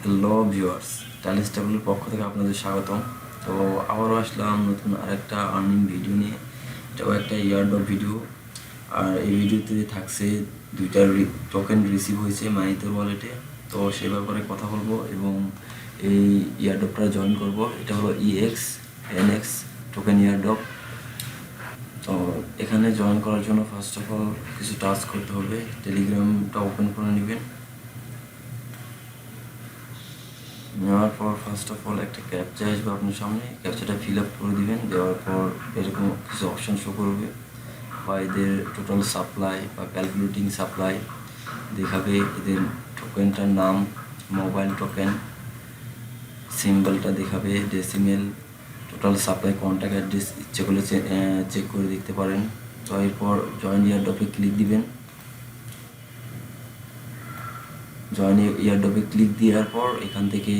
Hello viewers, tiles টেবিলের পক্ষ থেকে আপনাদের স্বাগতম। তো আবারও আসলাম নতুন আরেকটা আর্নিং ভিডিও নিয়ে। এটাও একটা ইয়ারড্রপ ভিডিও, আর এই ভিডিওতে থাকছে দুইটা টোকেন রিসিভ হয়েছে মাইথর ওয়ালেটে। তো সে ব্যাপারে কথা বলবো এবং এই ইয়ারড্রপটা জয়েন করব। এটা হলো EXNX টোকেন ইয়ারড্রপ। তো এখানে জয়েন করার জন্য ফার্স্ট অফ অল কিছু টাস্ক করতে হবে। টেলিগ্রামটা ওপেন করে নেবেন। নেওয়ার পর ফার্স্ট অফ অল একটা ক্যাপচা আসবে আপনার সামনে, ক্যাপচাটা ফিল আপ করে দিবেন। দেওয়ার পর এরকম কিছু অপশান শো করবে, বা এদের টোটাল সাপ্লাই বা ক্যালকুলেটিং সাপ্লাই দেখাবে, এদের টোকেনটার নাম, মোবাইল টোকেন, সিম্বলটা দেখাবে, decimal, total supply, contact address ইচ্ছে করলে চেক করে দেখতে পারেন। তো এরপর জয়েন ইয়ারড্রপে ক্লিক দিবেন। জয়েন ইয়ারড্রপে ক্লিক দেওয়ার পর এখান থেকে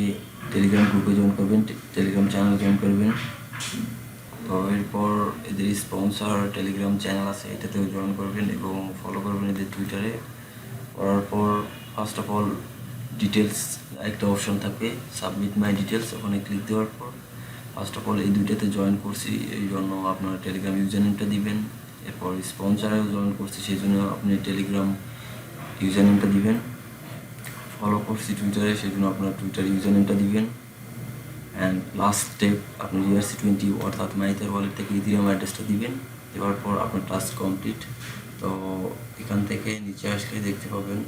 টেলিগ্রাম গ্রুপে জয়েন করবেন, টেলিগ্রাম চ্যানেল জয়েন করবেন। তো এরপর এদের স্পন্সর টেলিগ্রাম চ্যানেল আছে, এটাতেও জয়েন করবেন এবং ফলো করবেন এদের টুইটারে। করার পর ফার্স্ট অফ অল ডিটেলস একটা অপশন থাকবে, সাবমিট মাই ডিটেলস, ওখানে ক্লিক দেওয়ার পর ফার্স্ট অফ অল এই দুইটাতে জয়েন করছি এই জন্য আপনার টেলিগ্রাম ইউজার নেমটা দিবেন। এরপর স্পন্সরেও জয়েন করছি সেই জন্য আপনি টেলিগ্রাম ইউজার নেমটা দিবেন। ফলো করছি টুইটারে সেই জন্য আপনার টুইটার ইউজার নেমটা দিবেন। অ্যান্ড লাস্ট স্টেপ, আপনি ERC20 অর্থাৎ মাইথর ওয়ালেট থেকে ইথিরিয়াম অ্যাড্রেসটা দিবেন। দেওয়ার পর আপনার টাস্ক কমপ্লিট। তো এখান থেকে নিচে আসলে দেখতে পাবেন,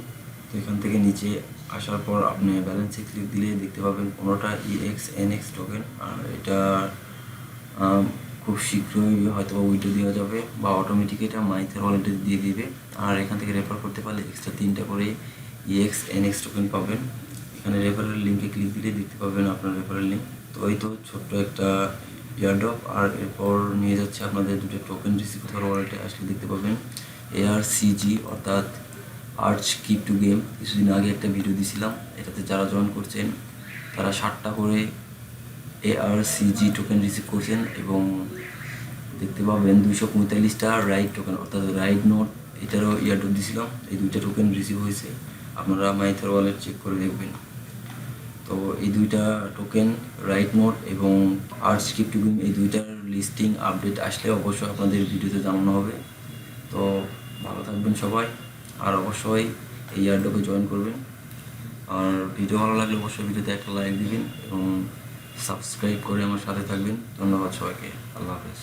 তো এখান থেকে নিচে আসার পর আপনি ব্যালেন্সে ক্লিক দিলে দেখতে পাবেন 15টা EXNX টোকেন। আর এটা খুব শীঘ্রই হয়তো উইথড্র দেওয়া যাবে বা অটোমেটিক এটা মাইথর ওয়ালেটে দিয়ে দিবে। আর এখান থেকে রেফার করতে পারলে এক্সট্রা 3টা করে EXNX টোকেন পাবেন। এখানে রেফারেল লিঙ্কে ক্লিক দিলে দেখতে পাবেন আপনার রেফারেল লিঙ্ক। তো এই তো ছোট্ট একটা ইয়ারড্রপ। আর এরপর নিয়ে যাচ্ছে আপনাদের দুটো টোকেন রিসিভ করার ওয়ালেটে আসলে দেখতে পাবেন ARCG অর্থাৎ আর্চ কিপ টু গেম। কিছুদিন আগে একটা ভিডিও দিয়েছিলাম, এটাতে যারা জয়েন করছেন তারা 7টা করে ARCG টোকেন রিসিভ করছেন এবং দেখতে পাবেন 245টা রাইড টোকেন অর্থাৎ রাইড নোট, এটারও ইয়ারড্রপ দিয়েছিলাম। এই দুইটা টোকেন রিসিভ হয়েছে, আপনারা মাইথর ওয়ালেট চেক করে দেখবেন। তো এই দুইটা টোকেন রাইট নোট এবং আর্চ কিপ টু গেম, এই দুইটার লিস্টিং আপডেট আসলে অবশ্যই আপনাদের ভিডিওতে জানানো হবে। তো ভালো থাকবেন সবাই, আর অবশ্যই এই ইয়ারড্রপে জয়েন করবেন। আর ভিডিও ভালো লাগলে অবশ্যই ভিডিওতে একটা লাইক দিবেন এবং সাবস্ক্রাইব করে আমার সাথে থাকবেন। ধন্যবাদ সবাইকে, আল্লাহ হাফেজ।